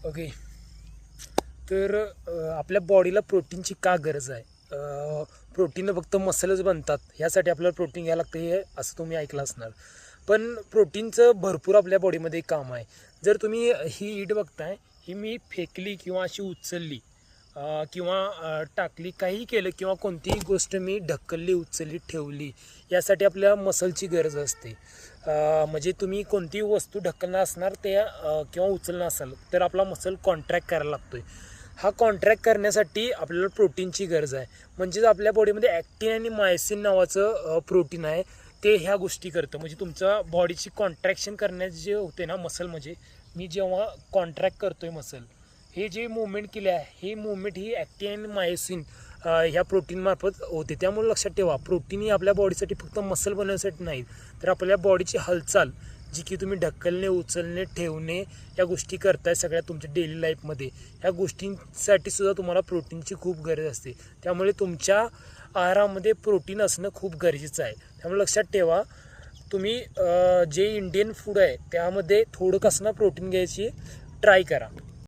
Okay. तर आपल्या बॉडीला प्रोटीनची का गरज आहे? प्रोटीन फक्त मसलच बनतात, ह्यासाठी आपल्याला प्रोटीन घ्यायला लागतं हे असं तुम्ही ऐकलं असणार. पण प्रोटीनचं भरपूर आपल्या बॉडीमध्ये काम आहे. जर तुम्ही ही ईट बघताय, ही मी फेकली किंवा अशी उचलली किंवा टाकली, काहीही केलं किंवा कोणतीही गोष्ट मी ढकलली, उचलली, ठेवली, यासाठी आपल्या मसलची गरज असते. म्हणजे तुम्ही कोणतीही वस्तू ढकलणार असणार ते किंवा उचलणार असाल तर आपला मसल कॉन्ट्रॅक्ट करायला लागतो आहे. हा कॉन्ट्रॅक्ट करण्यासाठी आपल्याला प्रोटीनची गरज आहे. म्हणजेच आपल्या बॉडीमध्ये ॲक्टिन आणि मायसिन नावाचं प्रोटीन आहे, ते ह्या गोष्टी करतं. म्हणजे तुमच्या बॉडीची कॉन्ट्रॅक्शन करण्याचे जे होते ना मसल, म्हणजे मी जेव्हा कॉन्ट्रॅक्ट करतो आहे मसल, हे जे मुवमेंट केले आहे, ही मुवमेंट ही ॲक्टिन आणि मायोसिन ह्या प्रोटीनमार्फत होते. त्यामुळे लक्षात ठेवा, प्रोटीन ही आपल्या बॉडीसाठी फक्त मसल बनवण्यासाठी नाही, तर आपल्या बॉडीची हालचाल जी की तुम्ही ढकलणे, उचलणे, ठेवणे या गोष्टी करताय सगळ्या तुमच्या डेली लाईफमध्ये, ह्या गोष्टींसाठी सुद्धा तुम्हाला प्रोटीनची खूप गरज असते. त्यामुळे तुमच्या आहारामध्ये प्रोटीन असणं खूप गरजेचं आहे. त्यामुळे लक्षात ठेवा, तुम्ही जे इंडियन फूड आहे त्यामध्ये थोडं कसं ना प्रोटीन घ्यायची ट्राय करा.